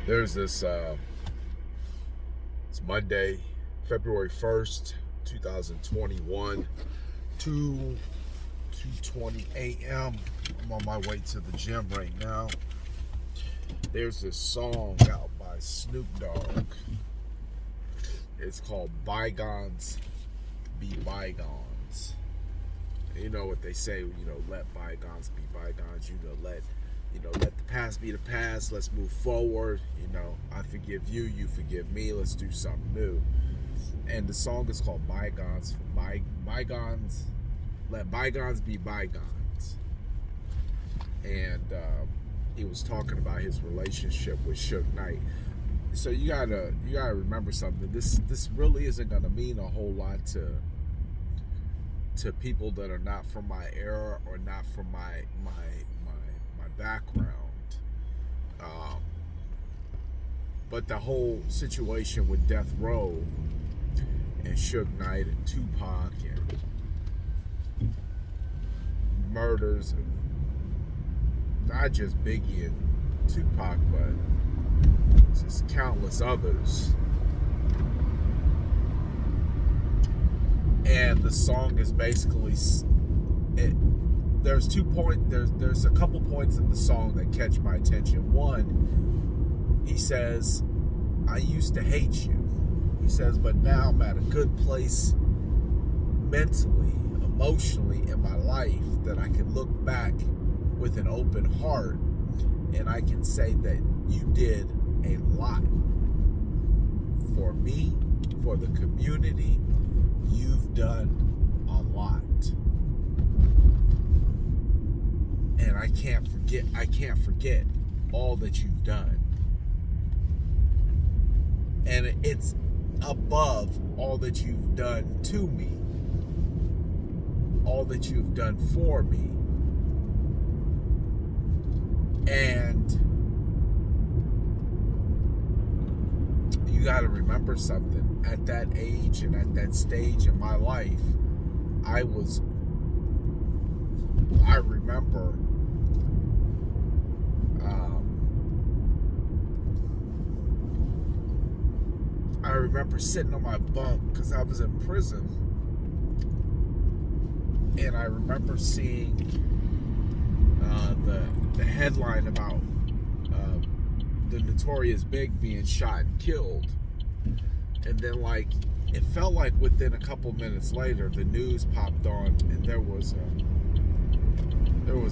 There's this, it's Monday, February 1st, 2021, 2, 2:20 a.m. I'm on my way to the gym right now. There's this song out by Snoop Dogg. It's called Bygones Be Bygones. You know what they say, let bygones be bygones. Let the past be the past. Let's move forward. I forgive you, you forgive me. Let's do something new. And the song is called Bygones. Bygones. Let bygones be bygones. And he was talking about his relationship with Suge Knight. So you gotta remember something. This really isn't gonna mean a whole lot to people that are not from my era or not from my background. But the whole situation with Death Row and Suge Knight and Tupac and murders of not just Biggie and Tupac, but just countless others. And the song is basically there's a couple points in the song that catch my attention. One, he says, I used to hate you. He says, but now I'm at a good place mentally, emotionally in my life that I can look back with an open heart and I can say that you did a lot for me, for the community. You've done a lot. And I can't forget all that you've done. And it's above all that you've done to me, all that you've done for me. And you got to remember something. At that age and at that stage in my life, I remember sitting on my bunk because I was in prison, and I remember seeing the headline about the Notorious Big being shot and killed, and then it felt like within a couple minutes later the news popped on and there was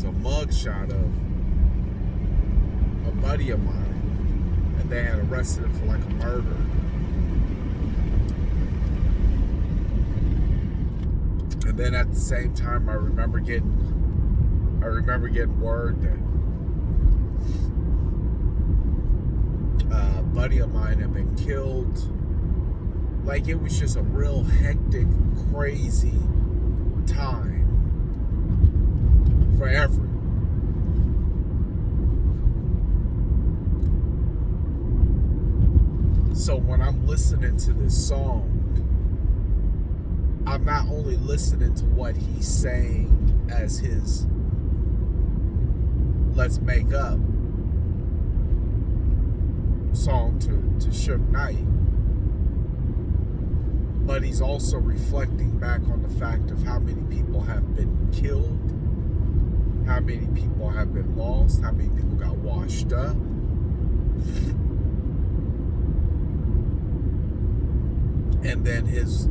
a mug shot of a buddy of mine, and they had arrested him for a murder. And then at the same time, I remember getting word that a buddy of mine had been killed. It was just a real hectic, crazy time for everyone. So when I'm listening to this song, I'm not only listening to what he's saying as his Let's Make Up song to Suge Knight, but he's also reflecting back on the fact of how many people have been killed, how many people have been lost, how many people got washed up. And then his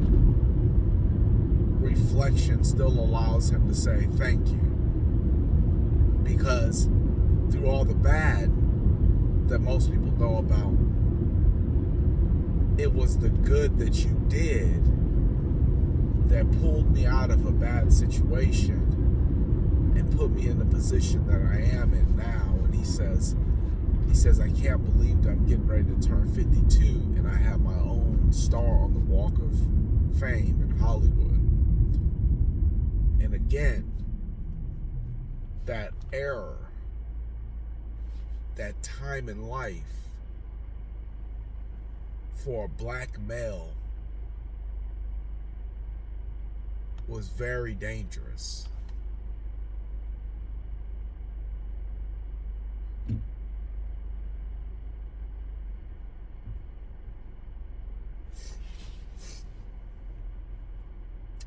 reflection still allows him to say thank you, because through all the bad that most people know about, it was the good that you did that pulled me out of a bad situation and put me in the position that I am in now. And he says I can't believe that I'm getting ready to turn 52 and I have my own star on the Walk of Fame in Hollywood. And again, that era, that time in life for a black male was very dangerous.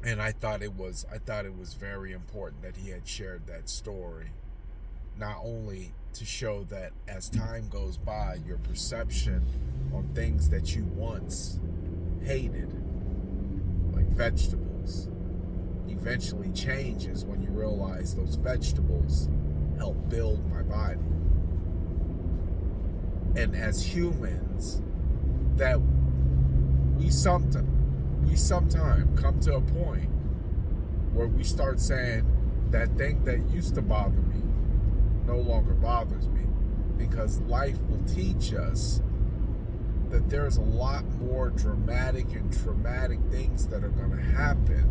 And I thought it was very important that he had shared that story, not only to show that as time goes by, your perception on things that you once hated, like vegetables, eventually changes when you realize those vegetables help build my body. And as humans, that we sometime come to a point where we start saying that thing that used to bother me no longer bothers me, because life will teach us that there's a lot more dramatic and traumatic things that are going to happen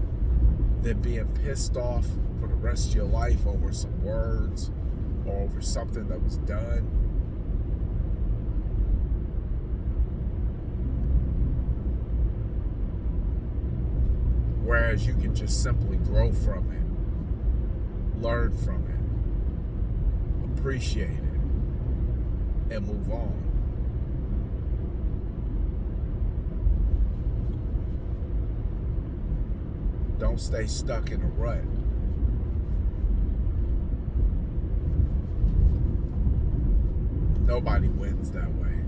than being pissed off for the rest of your life over some words or over something that was done. Whereas you can just simply grow from it, learn from it, appreciate it, and move on. Don't stay stuck in a rut. Nobody wins that way.